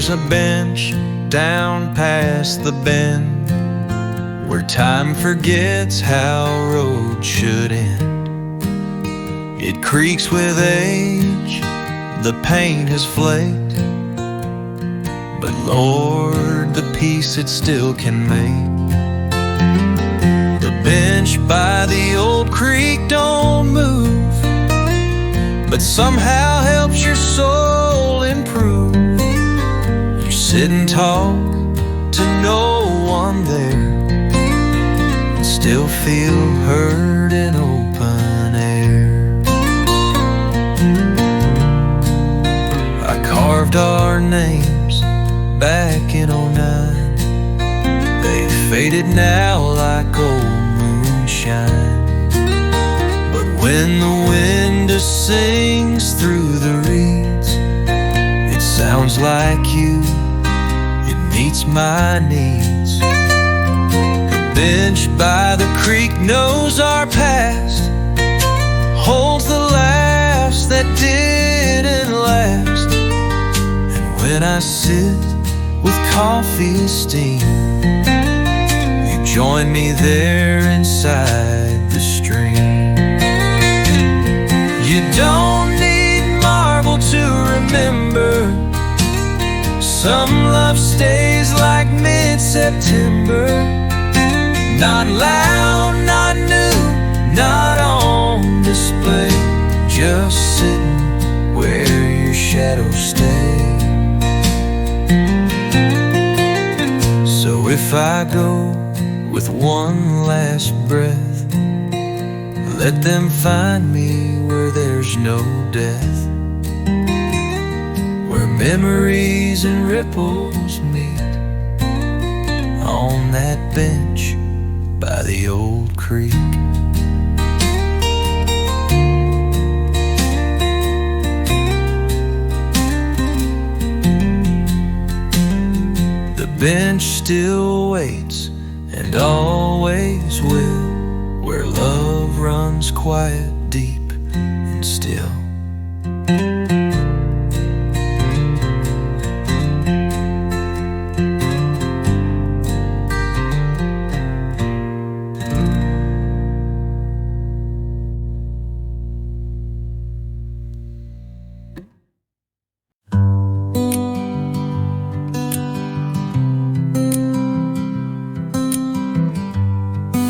There's a bench down past the bend where time forgets how roads should end. It creaks with age, the paint has flaked, but Lord, the peace it still can make. The bench by the old creek don't move, but somehow helps your soul improve. You sit and talk to no one there, and still feel heard in open air. I carved our names back in '09. They've faded now like old moonshine, but when the wind sings through the reeds, it sounds like you, it meets my needs. The bench by the creek knows our past, holds the laughs that didn't last. And when I sit with coffee steam, you join me there inside the stream. You don't need marble to remember, some love stays like mid-September. Not loud, not new, not on display, just sitting where your shadows stay. So if I go with one last breath, let them find me where there's no death, where memories and ripples meet, on that bench by the old creek. The bench still waits and always will, where love runs quiet, deep, and still.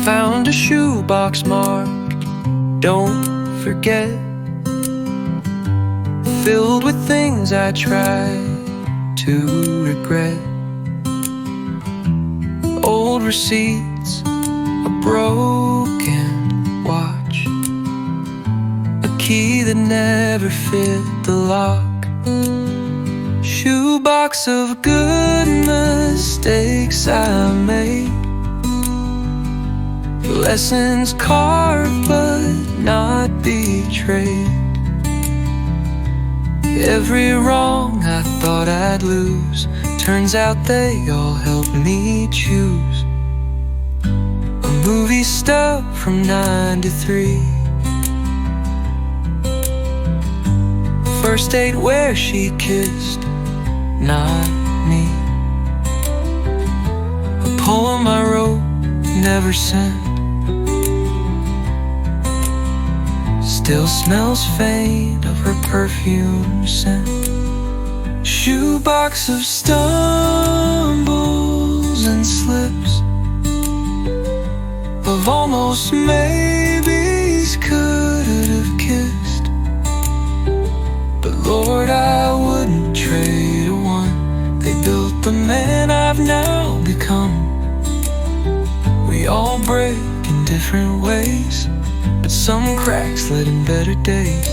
Found a shoebox marked, don't forget, filled with things I tried to regret. Old receipts, a broken watch, a key that never fit the lock, shoebox of good mistakes I made, lessons carved but not betrayed. Every wrong I thought I'd lose, turns out they all helped me choose. A movie stub from '93, first date where she kissed, not me. A poem I wrote, never sent, still smells faint of her perfume scent. Shoebox of stumbles and slips, of almost maybes could have kissed, but Lord, I wouldn't trade a one. They built the man I've now become. We all break in different ways, but some cracks let in better days.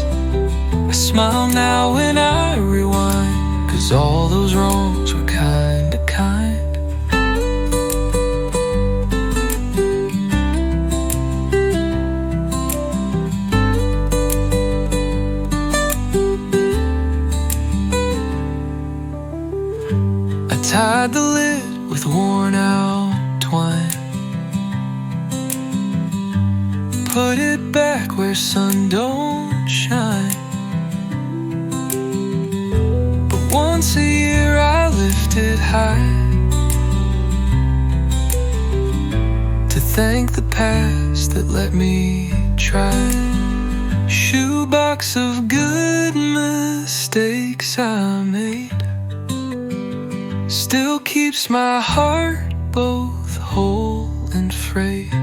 I smile now when I rewind, 'cause all those wrongs were kinda kind. I tied the lid with worn out twine, put it back where sun don't shine. But once a year I live lifted high, to thank the past that let me try. Shoebox of good mistakes I made still keeps my heart both whole and frayed.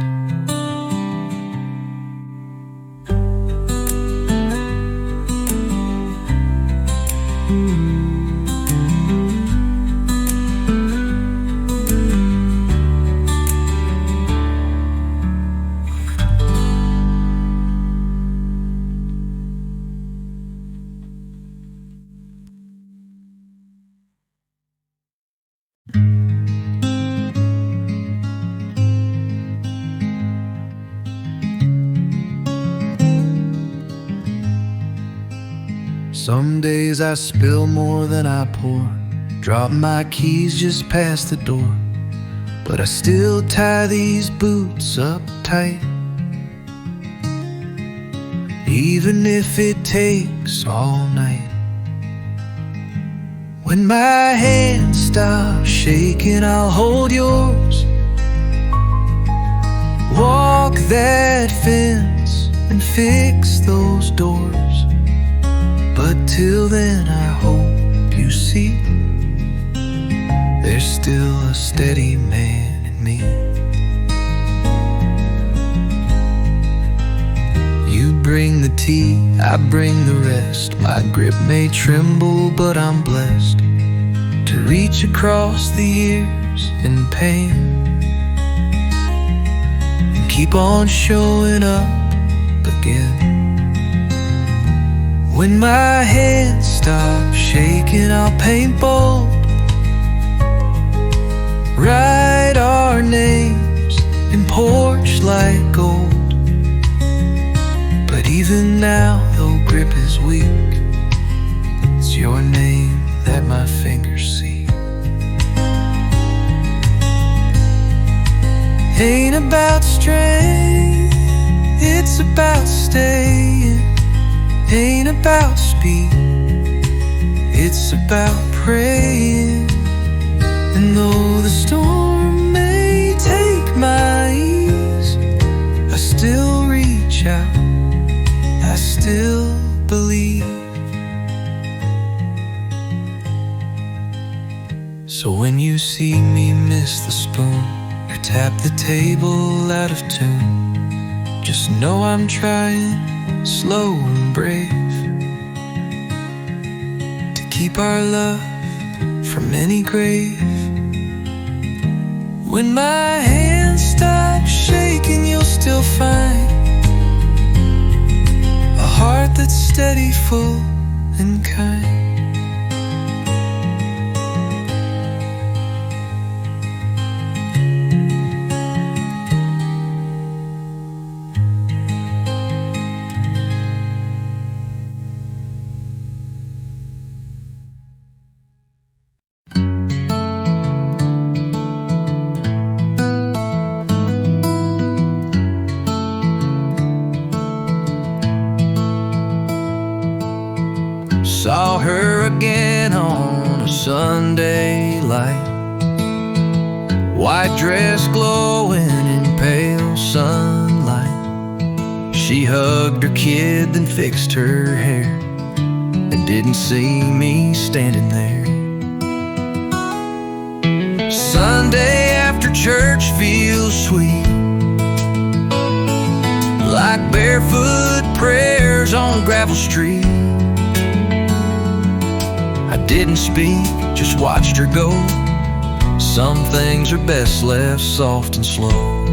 Some days I spill more than I pour, drop my keys just past the door, but I still tie these boots up tight. Even if it takes all night. When my hands stop shaking, I'll hold yours. Walk that fence and fix those doors. But till then I hope you see there's still a steady man in me. You bring the tea, I bring the rest. My grip may tremble, but I'm blessed to reach across the years in pain and keep on showing up again. When my hands stop shaking, I'll paint bold, write our names in porch like gold. But even now, though grip is weak, it's your name that my fingers see. Ain't about strength, it's about staying. Ain't about speed, it's about praying. And though the storm may take my ease, I still reach out, I still believe. So when you see me miss the spoon or tap the table out of tune, just know I'm trying, slow and brave, to keep our love from any grave. When my hands stop shaking, you'll still find a heart that's steady, full and kind. Saw her again on a Sunday light, white dress glowing in pale sunlight. She hugged her kid, then fixed her hair, and didn't see me standing there. Sunday after church feels sweet, like barefoot prayers on gravel street. I didn't speak, just watched her go. Some things are best left soft and slow.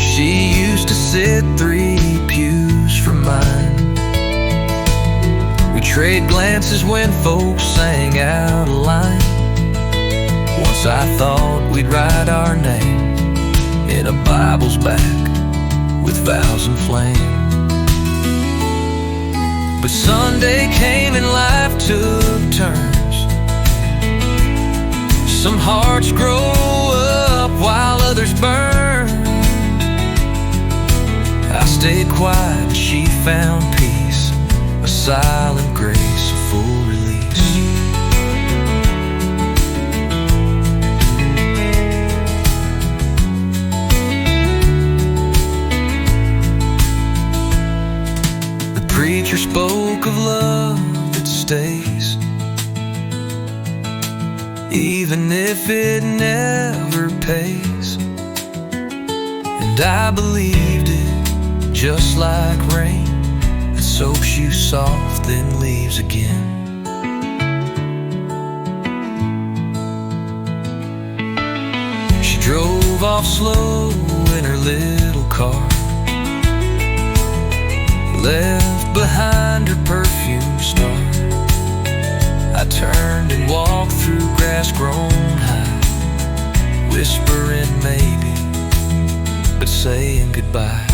She used to sit 3 pews from mine. We trade glances when folks sang out a line. Once I thought we'd write our name in a Bible's back with vows and flame. But Sunday came and life took turns. Some hearts grow up while others burn. I stayed quiet, she found peace silent grace of full release. The preacher spoke of love that stays, even if it never pays. And I believed it, just like rain that soaks you soft then leaves again. She drove off slow in her little car, left behind her perfume star. I turned and walked through grass grown high, whispering maybe, but saying goodbye.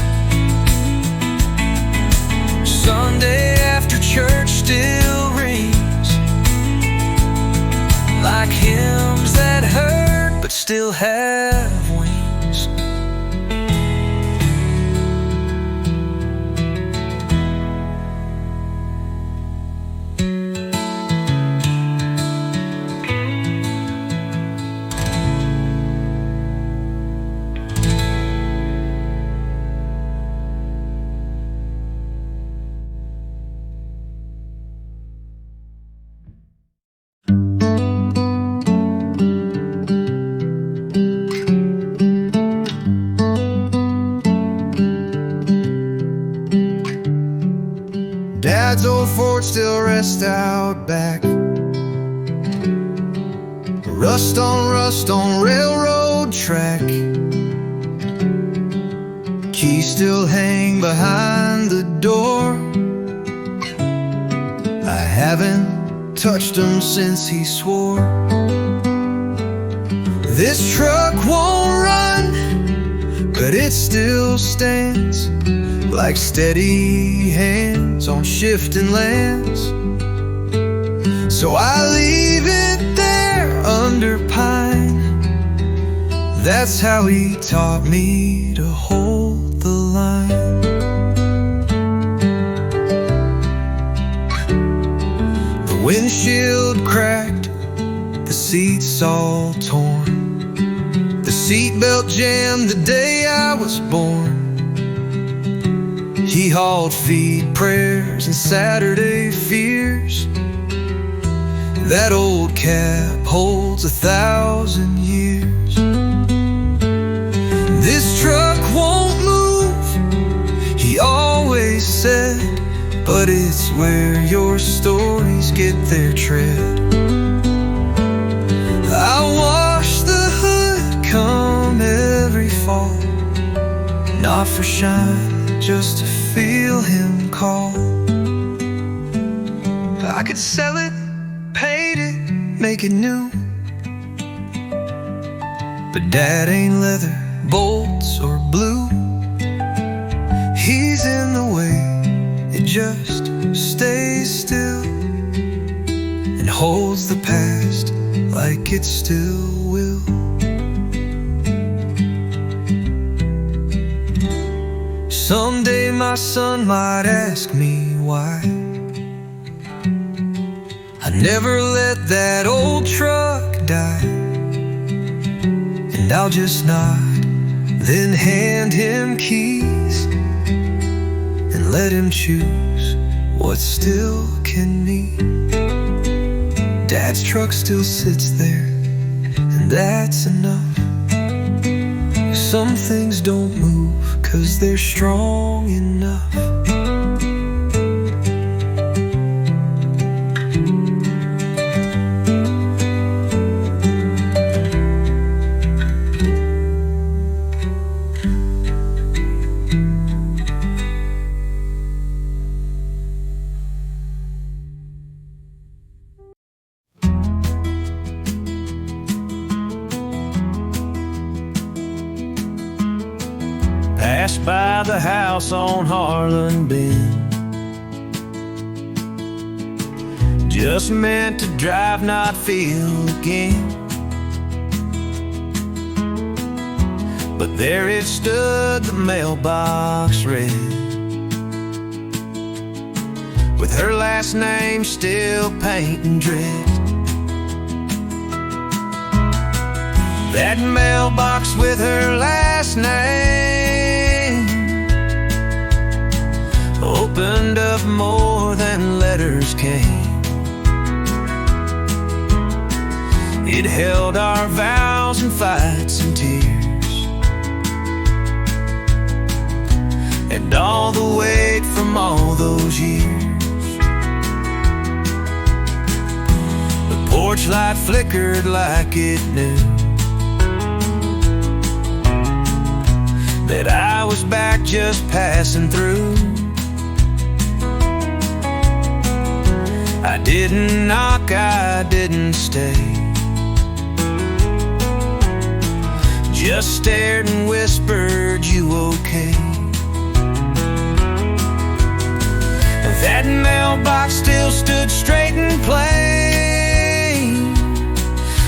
Sunday after church still rings like hymns that hurt but still have wings. Dad's old Ford still rests out back. Rust on railroad track. Keys still hang behind the door. I haven't touched them since he swore. This truck won't run, but it still stands like steady hands on shifting lands. So I leave it there under pine. That's how he taught me to hold the line. The windshield cracked, the seats all torn, the seatbelt jammed the day I was born. He hauled feed prayers and Saturday fears. That old cab holds 1,000 years. This truck won't move, he always said, but it's where your stories get their tread. I wash the hood come every fall, not for shine, just to feel him call. I could sell it, paint it, make it new, but Dad ain't leather, bolts or blue. He's in the way, it just stays still and holds the past like it still will. Someday my son might ask me why I never let that old truck die, and I'll just nod, then hand him keys and let him choose what still can be. Dad's truck still sits there, and that's enough. Some things don't move 'cause they're strong enough. Passed by the house on Harlan Bend, just meant to drive, not feel again. But there it stood, the mailbox red, with her last name still painting dread. That mailbox with her last name opened up more than letters came. It held our vows and fights and tears, and all the weight from all those years. The porch light flickered like it knew that I was back just passing through. I didn't knock, I didn't stay, just stared and whispered, "You okay?" That mailbox still stood straight and plain,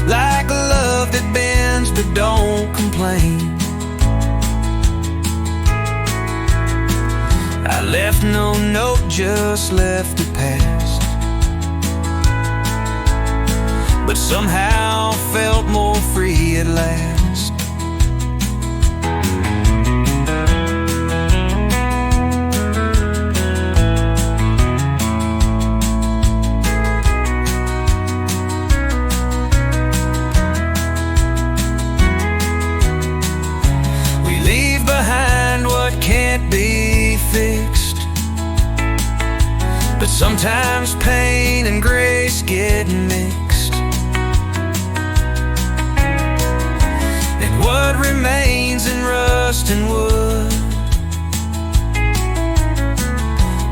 like a love that bends but don't complain. I left no note, just left it past, but somehow felt more free at last. We leave behind what can't be fixed, but sometimes pain and grace get mixed, and what remains in rust and wood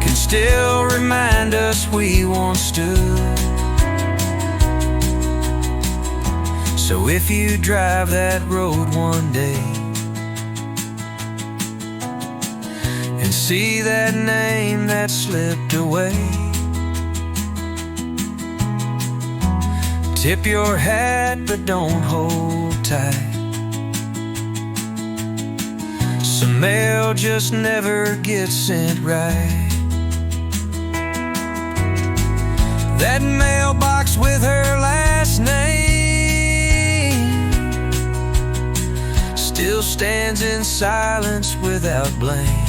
can still remind us we once stood. So if you drive that road one day and see that name that slipped away, tip your hat but don't hold tight. Some mail just never gets sent right. That mailbox with her last name still stands in silence without blame.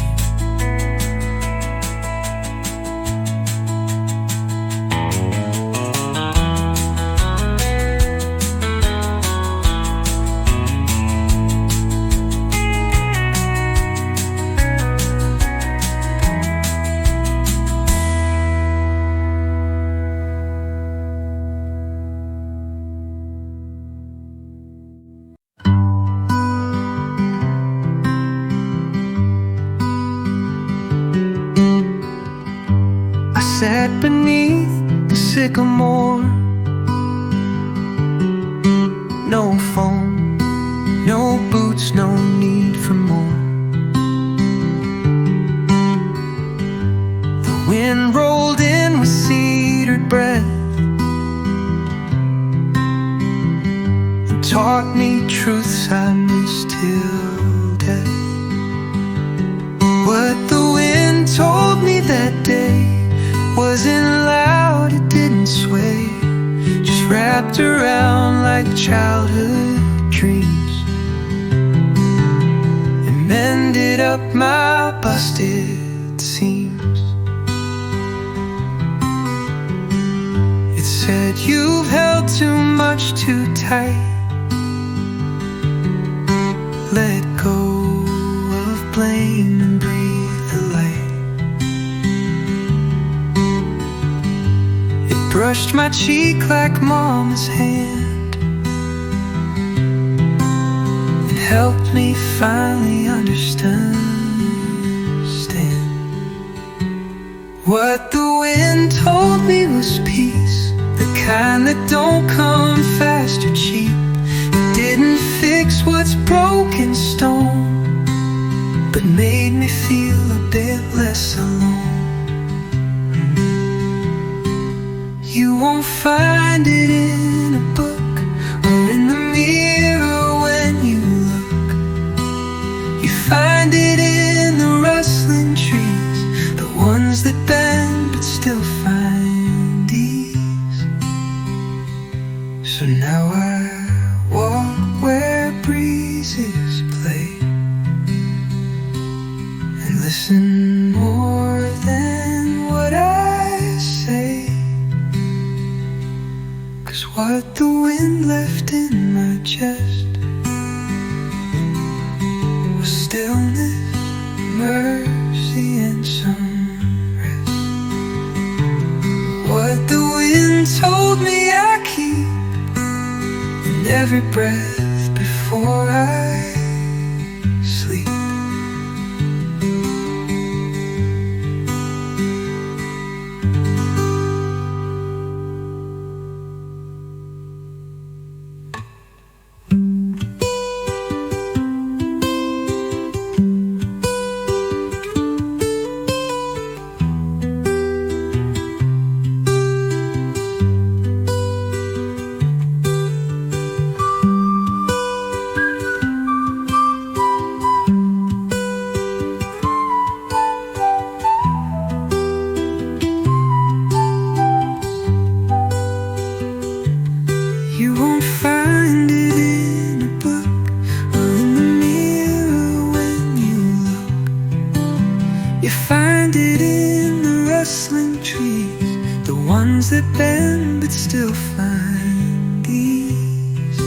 Sat beneath the sycamore, no phone, no boots, no need for more. The wind rolled in with cedared breath and taught me truths I missed till death. What the wind told me that day wasn't loud, it didn't sway, just wrapped around like childhood dreams and mended up my busted seams. It said, "You've held too much too tight, let go of blame and breathe the light." Brushed my cheek like mama's hand and helped me finally understand what the wind told me was peace, the kind that don't come fast or cheap. It didn't fix what's broken stone, but made me feel a bit less alone. You won't find it in a book or in the mirror when you look. You find it in the rustling trees, the ones that bend but still So now I walk where breezes play and listen more than what I say. 'Cause what the wind left in my chest was stillness, mercy, and some rest. What the wind told me I keep in every breath before I sleep. You won't find it in a book or in the mirror when you look. You find it in the rustling trees, the ones that bend but still find ease.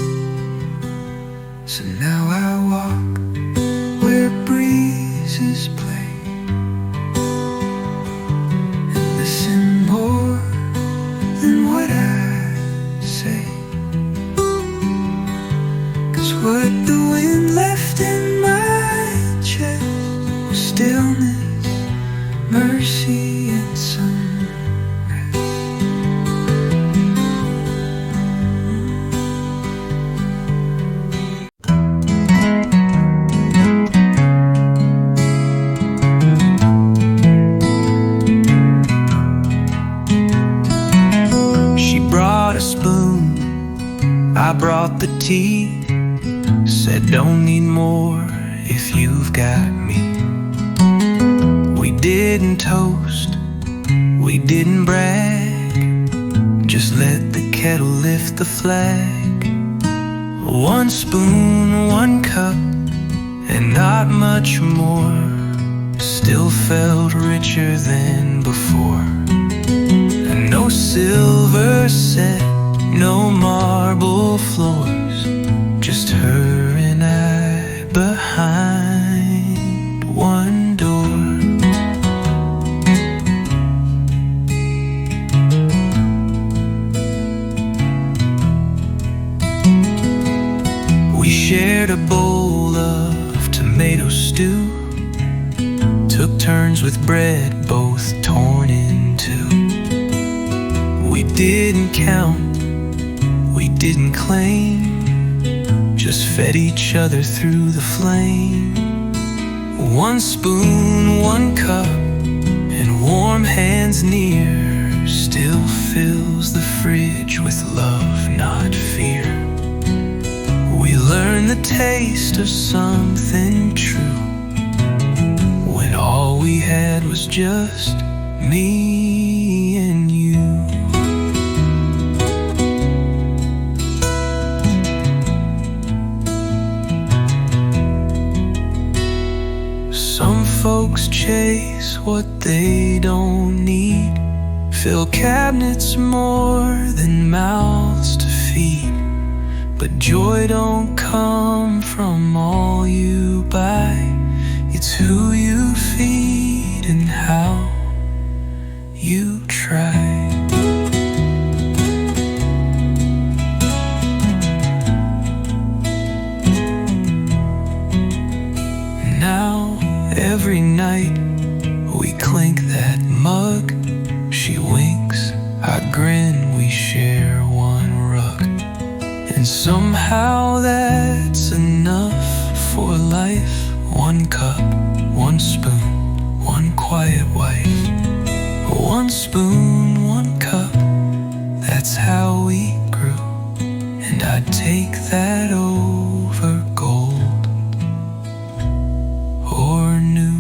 So now I walk where breezes play and listen more than what I say. What the wind left in my chest was stillness, mercy, and some rest. She brought a spoon, I brought the tea. Said don't need more if you've got me. We didn't toast, we didn't brag, just let the kettle lift the flag. One spoon, one cup, and not much more, still felt richer than before. And no silver set, no marble floors, just her and I behind one door. We shared a bowl of tomato stew, took turns with bread both torn in two. We didn't count, we didn't claim, just fed each other through the flame. One spoon, one cup, and warm hands near, still fills the fridge with love, not fear. We learned the taste of something true when all we had was just me and you. Some folks chase what they don't need, fill cabinets more than mouths to feed. But joy don't come from all you buy, it's who you feed and how you try. Now every night we clink that mug, she winks, I grin, we share one rug. And somehow that's enough for life. One cup, one spoon, one quiet wife. One spoon, one cup, that's how we grew. And I'd take that over gold or new.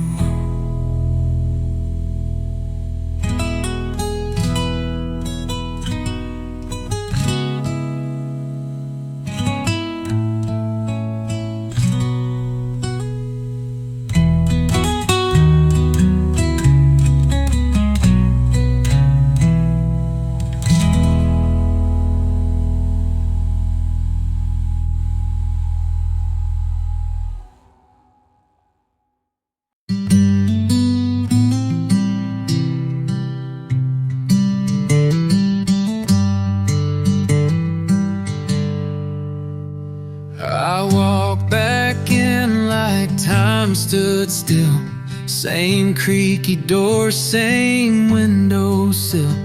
time stood still. Same creaky door, same windowsill.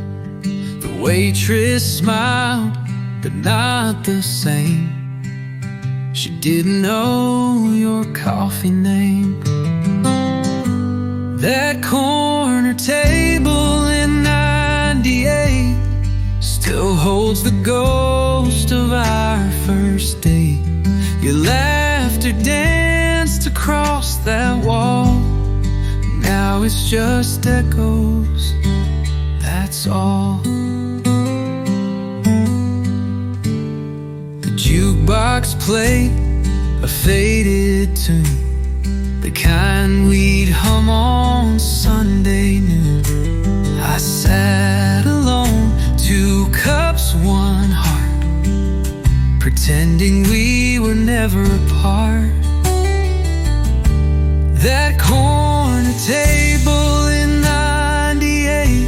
The waitress smiled, but not the same. She didn't know your coffee name. That corner table in 98 still holds the ghost of our first date. Your laughter danced across that wall. Now it's just echoes, that's all. The jukebox played a faded tune, the kind we'd hum on Sunday noon. I sat alone, 2 cups, 1 heart, pretending we were never apart. That corner table in 98,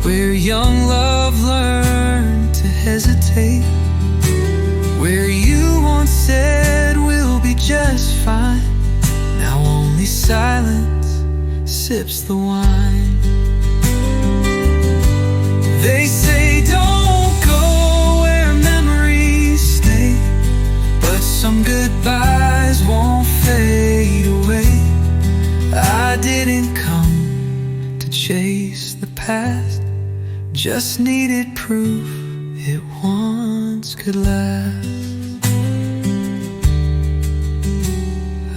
where young love learned to hesitate, where you once said we'll be just fine. Now only silence sips the wine. They say don't go where memories stay, but some goodbyes won't fade away. I didn't come to chase the past, just needed proof it once could last.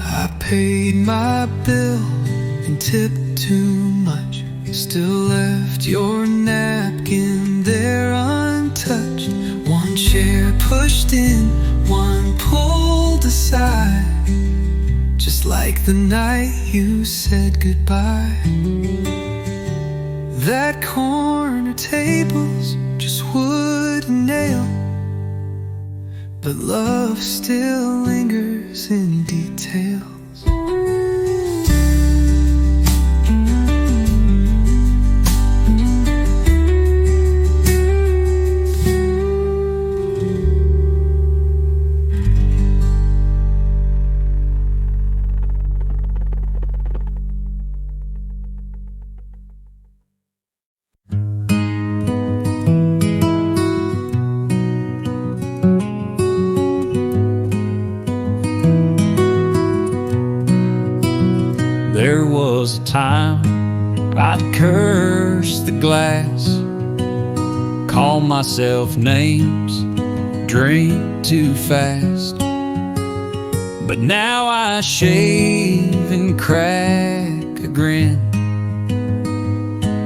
I paid my bill and tipped too much, still left your napkin there untouched. 1 chair pushed in, 1 pulled aside, just like the night you said goodbye. That corner table's just wood and nail, but love still lingers in details. There was a time I'd curse the glass, call myself names, drink too fast. But now I shave and crack a grin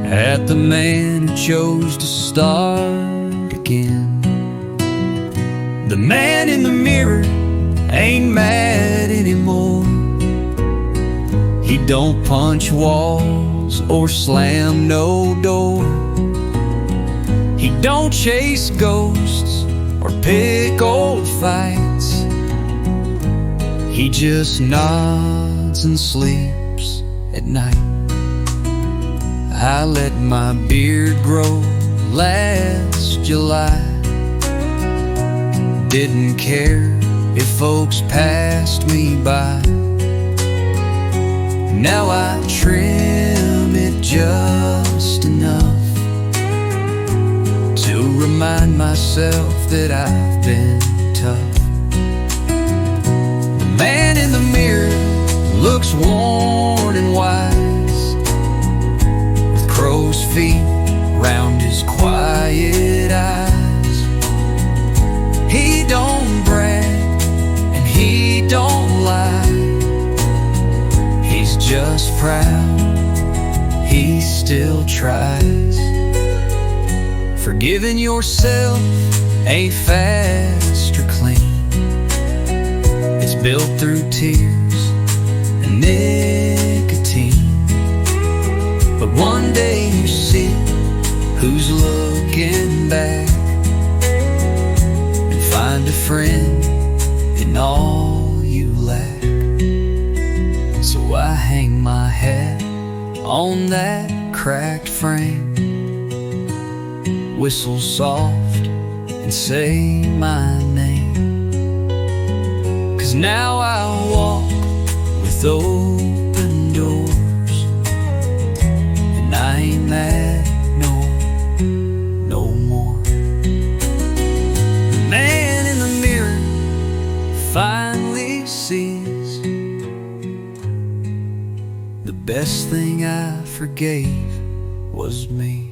at the man who chose to start again. The man in the mirror ain't mad anymore. He don't punch walls or slam no door. He don't chase ghosts or pick old fights. He just nods and sleeps at night. I let my beard grow last July. Didn't care if folks passed me by. Now I trim it just enough to remind myself that I've been tough. The man in the mirror looks worn and wise, with crow's feet round his quiet eyes. He don't brag and he don't lie. He's just proud, he still tries. Forgiving yourself ain't fast or clean. It's built through tears and nicotine. But one day you see who's looking back and find a friend in all you lack. So I hang my hat on that cracked frame, whistle soft and say my name. 'Cause now I walk with open doors, and I ain't mad no more. The man in the mirror finally sees the best thing I forgave was me.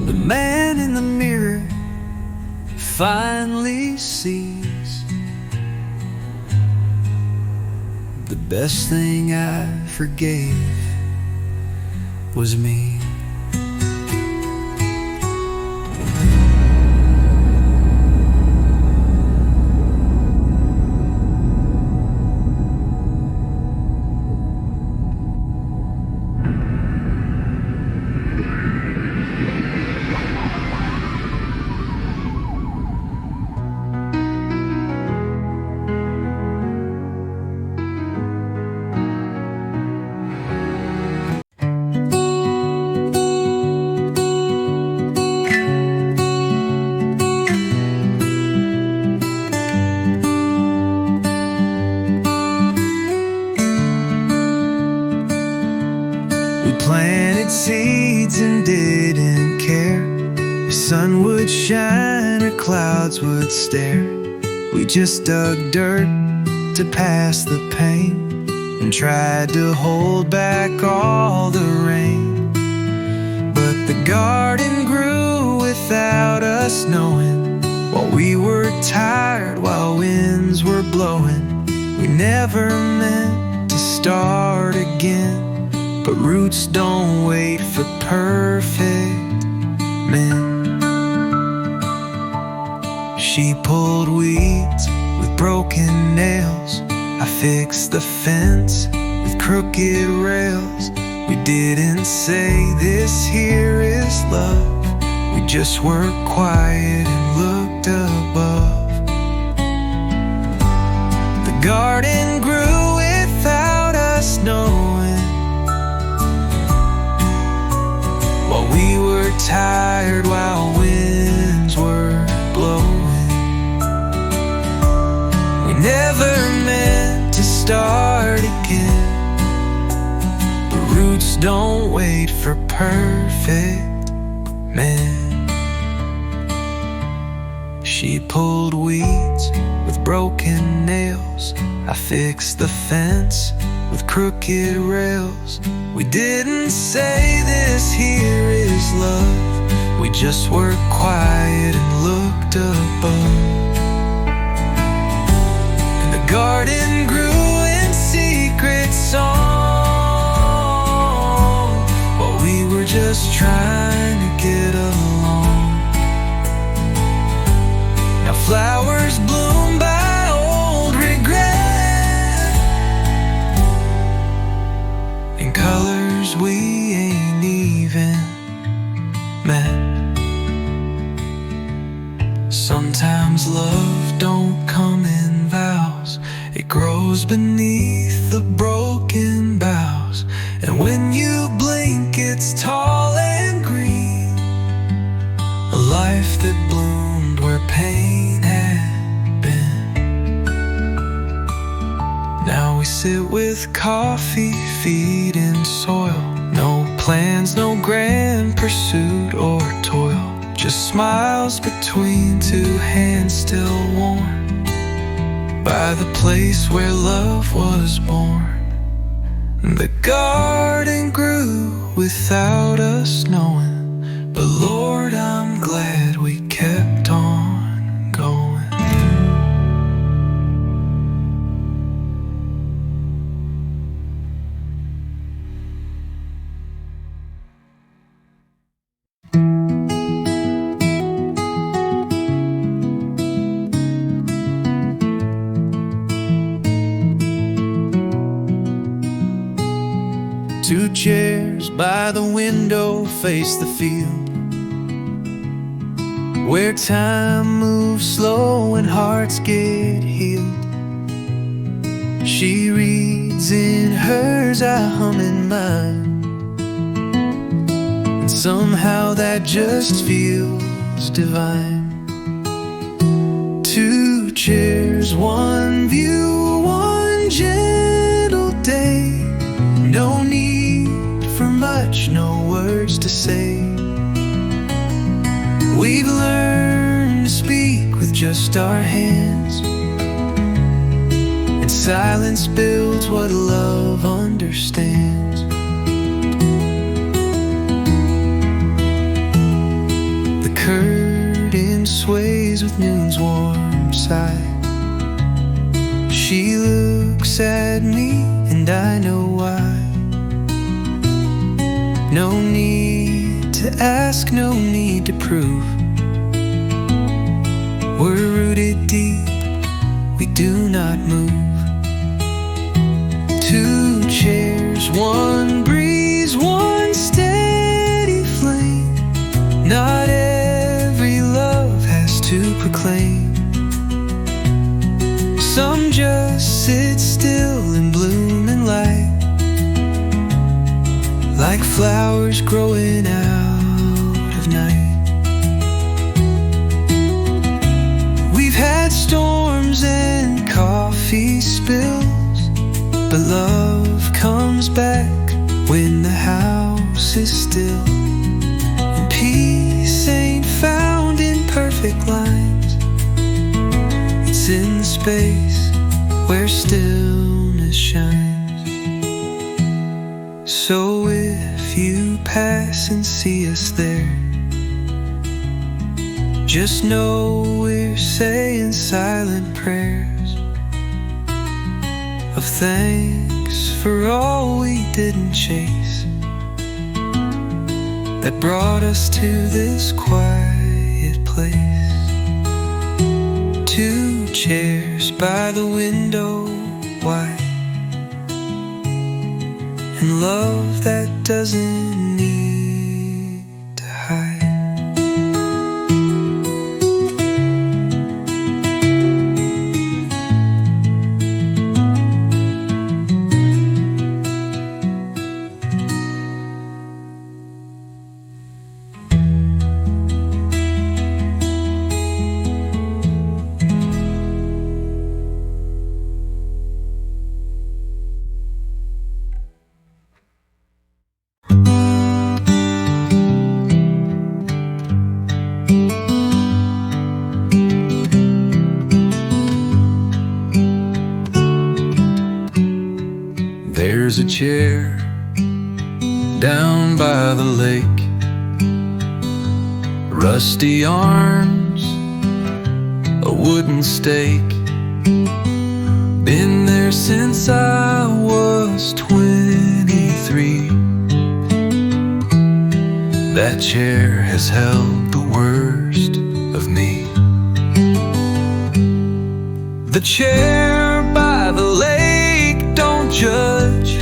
The man in the mirror finally sees the best thing I forgave was me. Planted seeds and didn't care if sun would shine or clouds would stare. We just dug dirt to pass the pain and tried to hold back all the rain. But the garden grew without us knowing, while we were tired, while winds were blowing. We never meant to start again, but roots don't wait for perfect men. She pulled weeds with broken nails. I fixed the fence with crooked rails. We didn't say this here is love. We just worked quiet and looked above. The garden grew without us knowing, while we were tired, while winds were blowing. We never meant to start again, but roots don't wait for perfect men. She pulled weeds with broken nails. I fixed the fence with crooked rails. We didn't say this here is love. We just worked quiet and looked above. And the garden grew in secret song, while we were just trying to get along. Now flowers bloom by old regret, in colors we ain't even met. Sometimes love don't come in vows, it grows beneath the broken boughs. And when you blink it's tall and green, a life that bloomed where pain had been. Now we sit with coffee, feet in soil. No plans, no grand pursuit or toil, just smiles between two hands still warm by the place where love was born. The garden grew without us knowing, but Lord, I'm glad we kept on going. chairs by the window face the field, where time moves slow and hearts get healed. She reads in hers, I hum in mine, and somehow that just feels divine. Two chairs, one view, one gentle day. No need for much, no words to say. We've learned to speak with just our hands, and silence builds what love understands. The curtain sways with noon's warm side. She looks at me and I know why. No need to ask, no need to prove. We're rooted deep, we do not move. Two chairs, one breeze, one steady flame. Not every love has to proclaim. Some just sit still and bloom in light, like flowers growing out of night. We've had storms and coffee spills, but love comes back when the house is still. And peace ain't found in perfect lines, it's in the space where stillness shines. So if you pass and see us there, just know we're saying silent prayers of thanks for all we didn't chase, that brought us to this quiet place. Two chairs by the window wide, and love that doesn't need to hide. There's a chair down by the lake, rusty arms, a wooden stake. Been there since I was 23. That chair has held the worst of me. The chair by the lake, don't judge,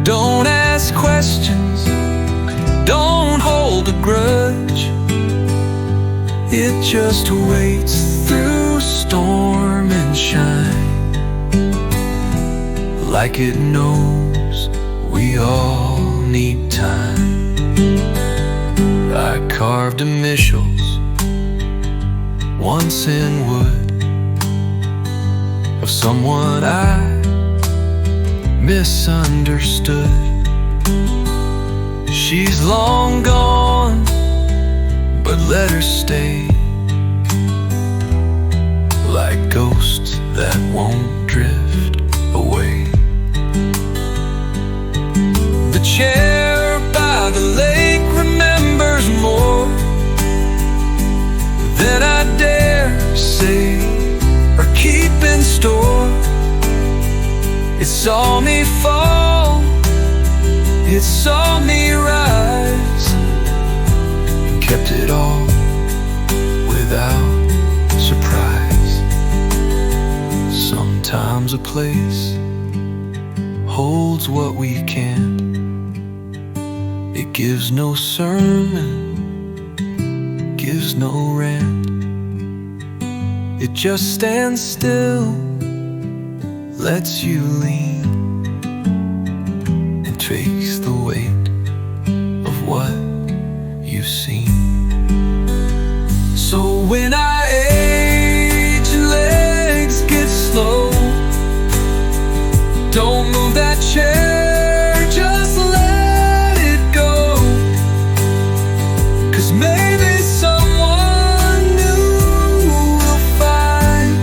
don't ask questions, don't hold a grudge. It just waits through storm and shine, like it knows we all need time. I carved initials once in wood of someone I misunderstood. She's long gone, but let her stay, like ghosts that won't drift away. The chair by the lake remembers more than I dare say or keep in store. It saw me fall, it saw me rise, and kept it all without surprise. Sometimes a place holds what we can't. It gives no sermon, gives no rant. It just stands still, lets you lean, and takes the weight of what you've seen. So when I age and legs get slow, don't move that chair, just let it go. 'Cause maybe someone new will find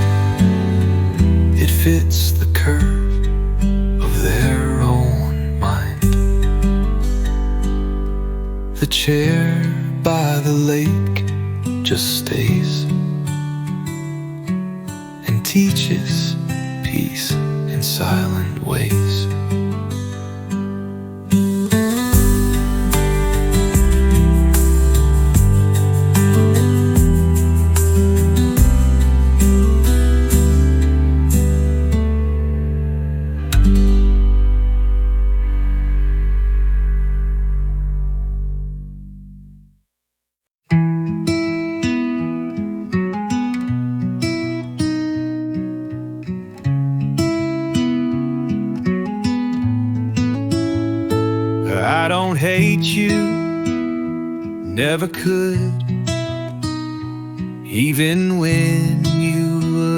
it fits the curve of their own mind. The chair by the lake just stays and teaches peace in silent ways. I don't hate you, never could. Even when you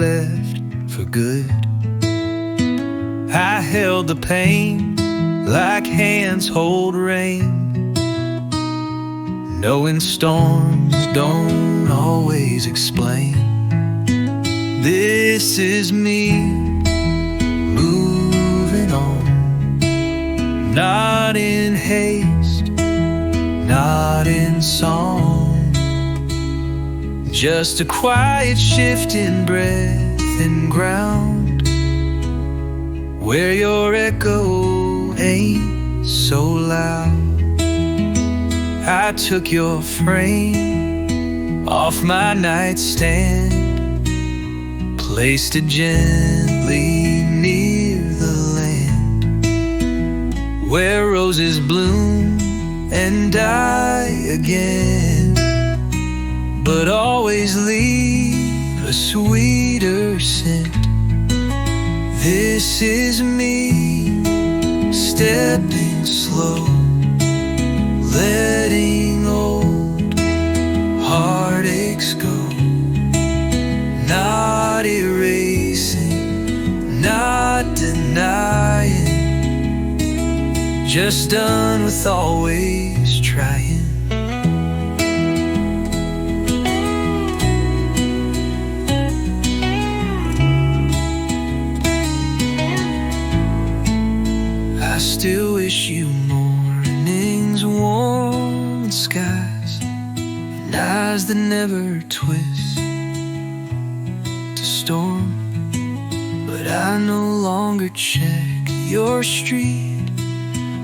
left for good, I held the pain like hands hold rain, knowing storms don't always explain. This is me moving on, not in haste, not in song, just a quiet shift in breath and ground, where your echo ain't so loud. I took your frame off my nightstand, placed it gently near the land where roses bloom and die again, but always leave a sweeter scent. This is me stepping slow, letting old heartaches go, not erasing, not denying, just done with always trying. I still wish you mornings, warm and skies, and eyes that never twist to storm. But I no longer check your street,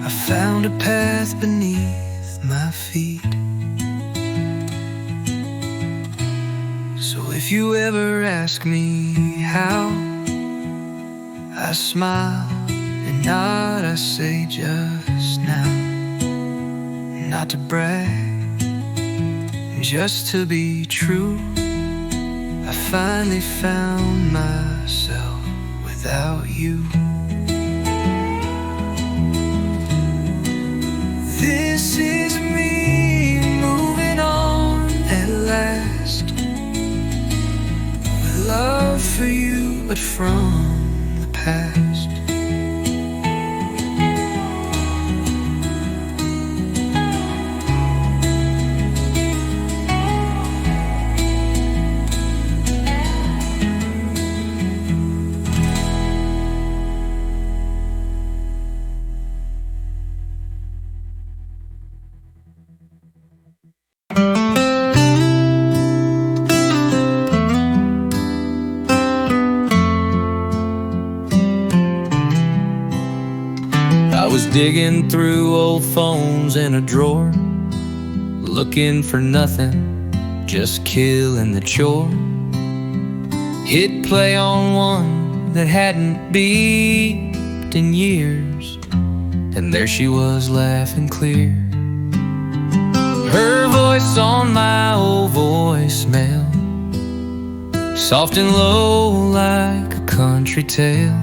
I found a path beneath my feet. So if you ever ask me how, I smile and nod, I say just now. Not to brag, just to be true. I finally found myself without you. This is me moving on at last, with love for you, but from the past. I was digging through old phones in a drawer, looking for nothing, just killing the chore. Hit play on one that hadn't beeped slept in years, and there she was laughing clear. Her voice on my old voicemail, soft and low like a country tale.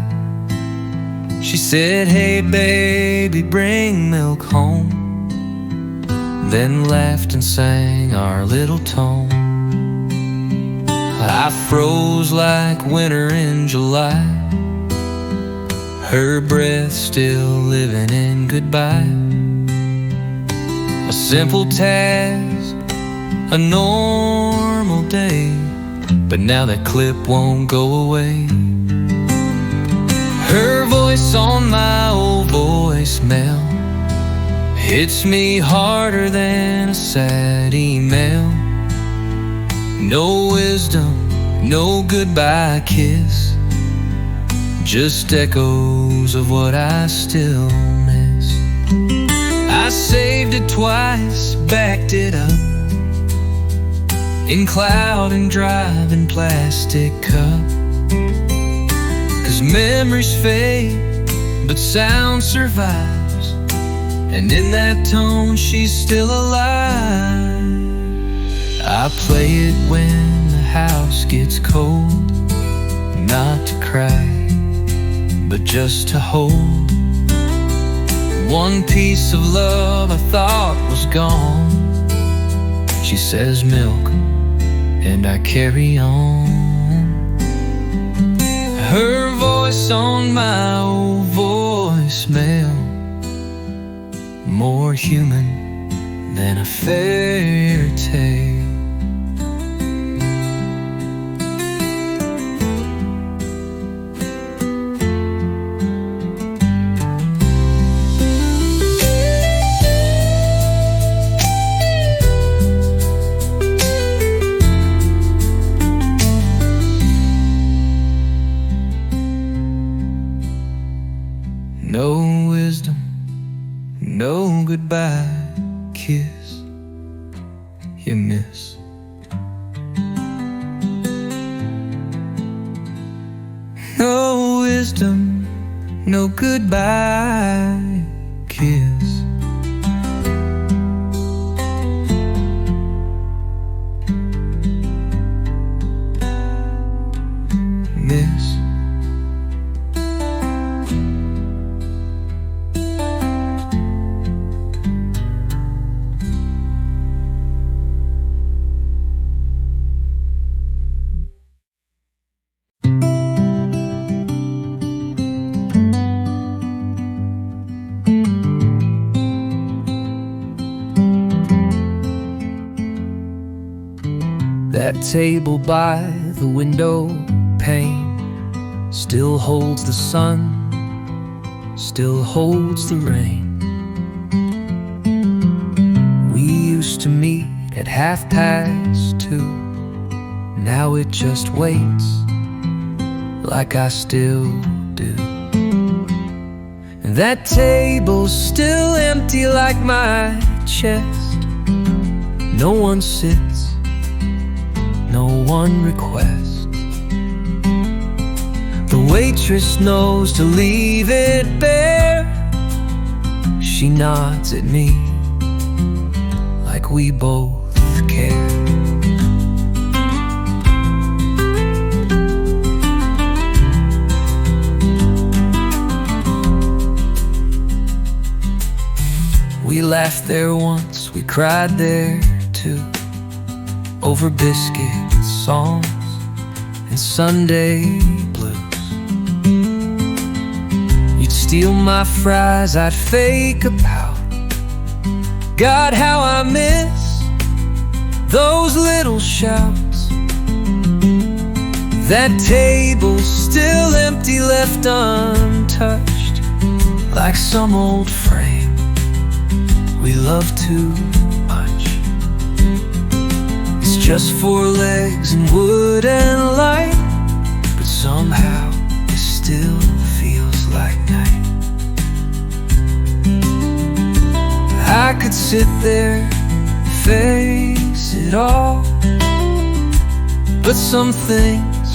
She said, "Hey baby, bring milk home," then laughed and sang our little tone. I froze like winter in July, her breath still living in goodbye. A simple task, a normal day, but now that clip won't go away. Her voice on my old voicemail hits me harder than a sad email. No wisdom, no goodbye kiss, just echoes of what I still miss. I saved it twice, backed it up in cloud and drive and plastic cup. 'Cause memories fade, but sound survives, and in that tone she's still alive. I play it when the house gets cold, not to cry, but just to hold. One piece of love I thought was gone. She says milk, and I carry on. Her voice on my old voicemail, more human than a fairy tale. No wisdom, no goodbye kiss, you miss. No wisdom, no goodbye kiss. Miss. That table by the window pane still holds the sun, still holds the rain. We used to meet at 2:30. Now it just waits, like I still do. And that table's still empty like my chest. No one sits, no one requests. The waitress knows to leave it bare. She nods at me like we both care. We laughed there once, we cried there too, over biscuits, songs, and Sunday blues. You'd steal my fries, I'd fake a pout. God, how I miss those little shouts. That table's still empty, left untouched, like some old frame we love too much. It's just 4 legs and wood and light, but somehow it still feels like night. I could sit there, face it all, but some things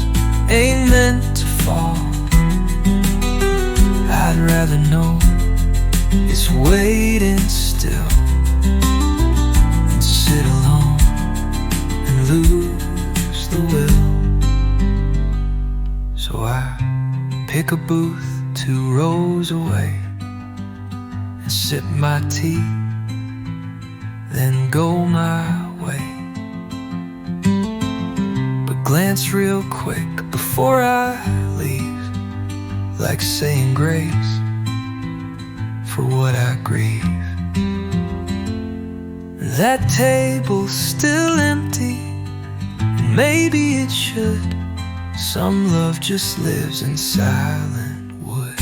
ain't meant to fall. I'd rather know it's waiting still than sit alone and lose the will. So I pick a booth 2 rows away and sip my tea, then go my way. But glance real quick before I leave, like saying grace for what I grieve. That table's still empty, and maybe it should. Some love just lives in silent wood.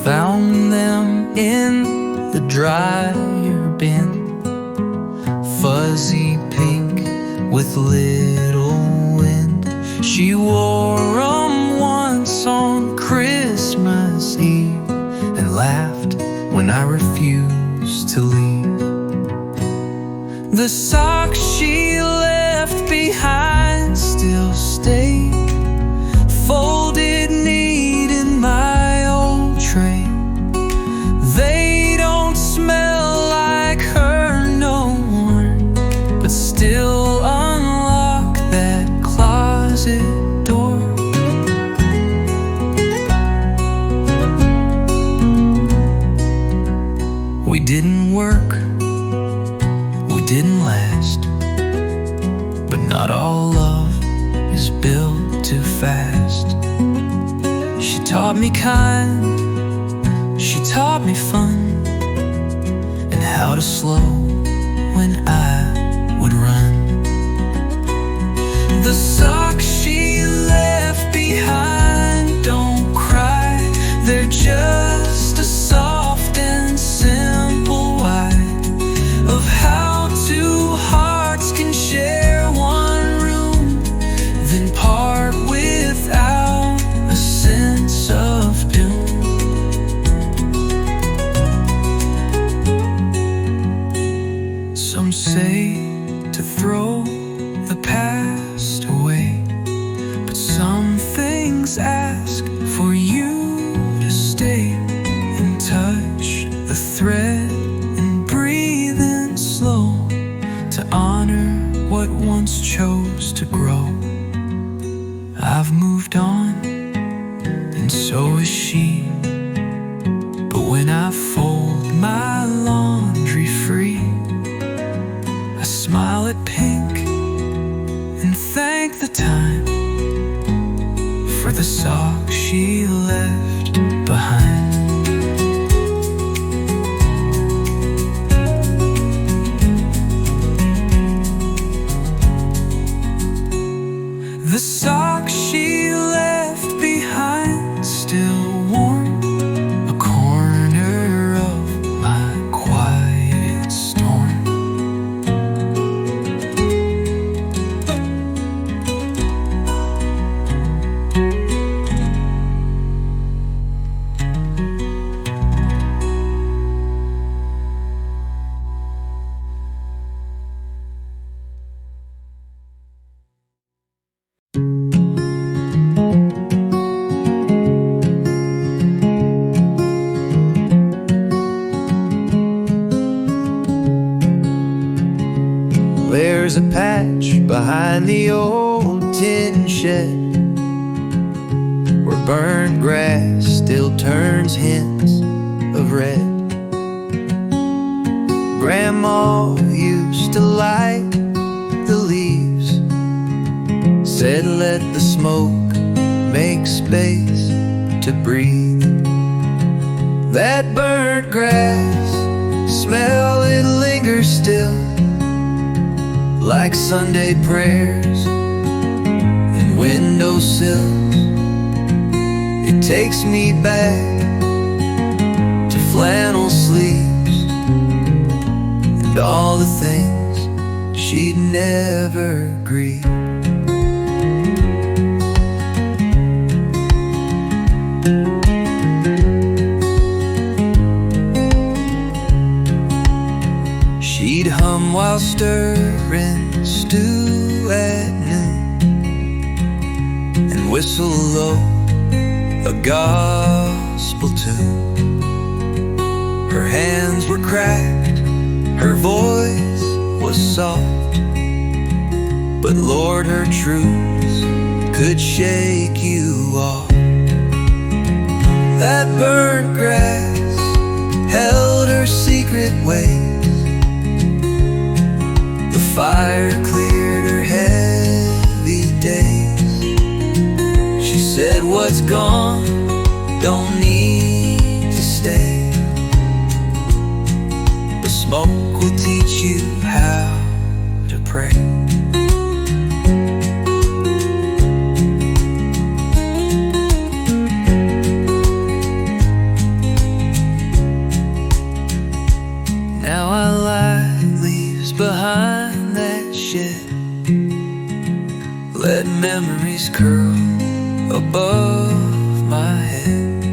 Found them in the dryer bin, fuzzy pink with little wind. She wore 'em once on Christmas Eve and laughed when I refused to leave. The socks she left behind still stay folded neat in my old tray. They don't smell like her no more, but still unlock that closet door. We didn't work, we didn't last, but not all love is built too fast. She taught me kind, she taught me fun, and how to slow when I would run. The socks she left behind don't cry, they're just a soft and simple why of how 2 hearts can share one room, then part without a sense of doom. Some say to throw the past away, but some things ask for you to stay and touch the thread and breathe in slow to honor what once chose to grow. I've moved on, and so is she, but when I fold my laundry free, I smile at pink and thank the time for the socks she left behind. The socks she left behind still warm, a corner of my quiet storm. There's a patch behind the old tin shed where burned grass still turns hints of red. Grandma used to light the leaves, said let the smoke make space to breathe. That burnt grass smell, it lingers still, like Sunday prayers and windowsills. It takes me back to flannel sleeves and all the things she'd never grieve. She'd hum while stirring stew at noon and whistle low a gospel tune. Her hands were cracked, her voice was soft, but Lord, her truths could shake you off. That burnt grass held her secret ways. The fire cleared her heavy days. She said, what's gone don't need to stay. The smoke will teach you how to pray. Now I lie leaves behind that shed, let memories curl above my head.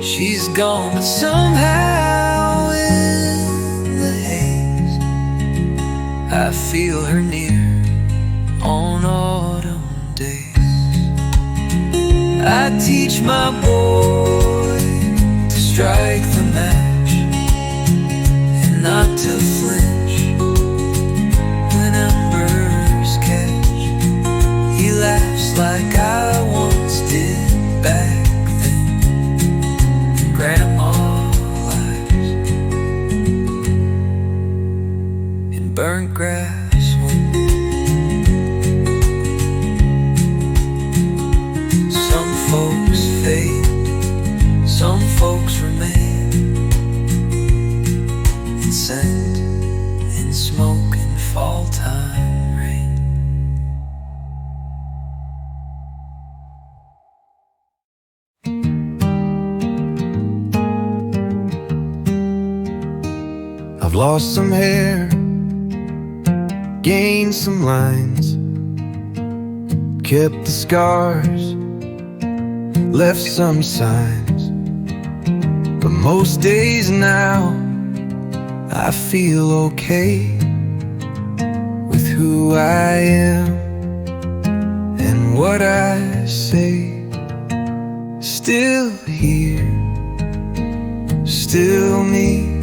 She's gone, but somehow in the haze I feel her near on autumn days. I teach my boy to strike the match and not to flinch when embers catch. He laughs like I once did back then. Grandma lies in burnt grass wind. Some folks fade, some folks remain, and scent in smoke and fall time rain. I've lost some hair, gained some lines, kept the scars, left some signs. But most days now I feel okay with who I am and what I say. Still here, still me,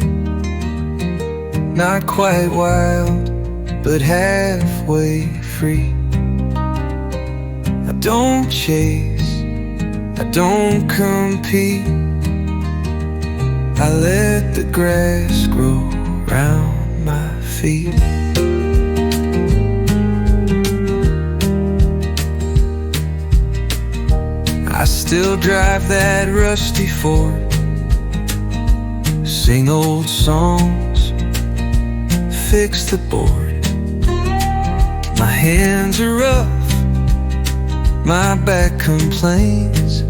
not quite wild, but halfway free. I don't chase, I don't compete, I let the grass grow round my feet. I still drive that rusty Ford, sing old songs, fix the board. My hands are rough, my back complains,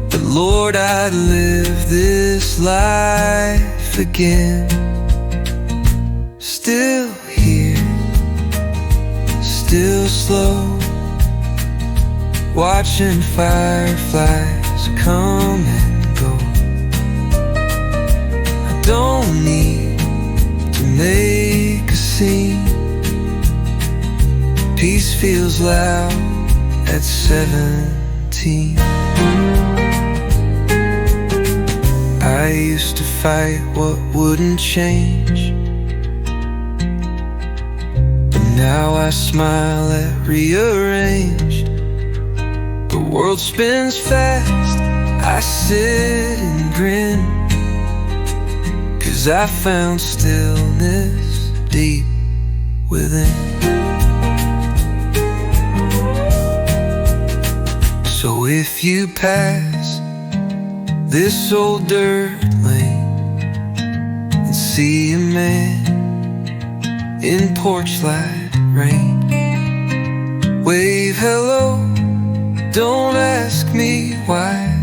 but Lord, I'd live this life again. Still here, still slow, watching fireflies come and go. I don't need to make a scene, peace feels loud at 17. I used to fight what wouldn't change, but now I smile at rearranged. The world spins fast, I sit and grin, 'cause 'cause I found stillness deep within. So if you pass this old dirt lane and see a man in porch light rain, wave hello, don't ask me why.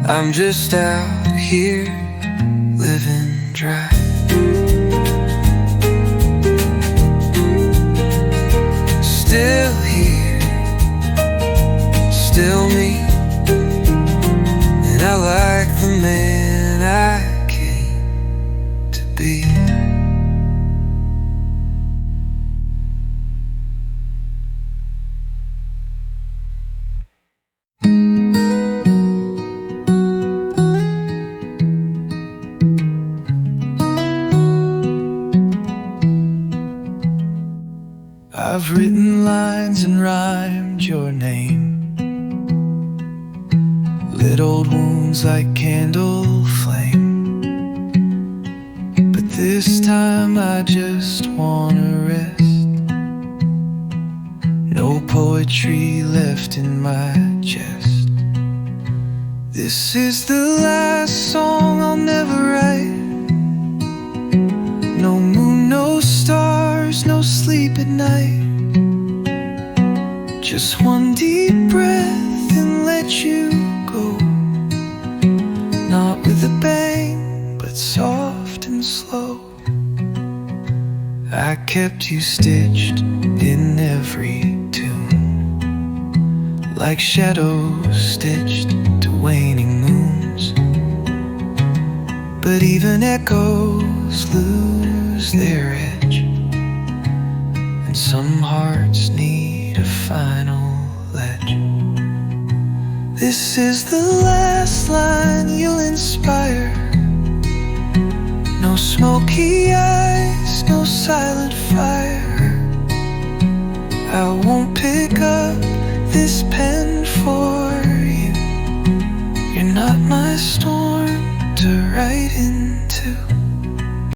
I'm just out here living dry. Still here, still me, and I like the man I came to be. I've written lines and rhymed your name, lit old wounds like candle flame. But this time I just wanna rest. No poetry left in my chest. This is the last song I'll never write. No moon, no stars, no sleep at night. Just one deep breath and let you go. Not with a bang, but soft and slow. I kept you stitched in every tune, like shadows stitched to waning moons. But even echoes lose their edge, and some hearts need a final ledge. This is the last line you'll inspire. No smoky eyes, no silent fire. I won't pick up this pen for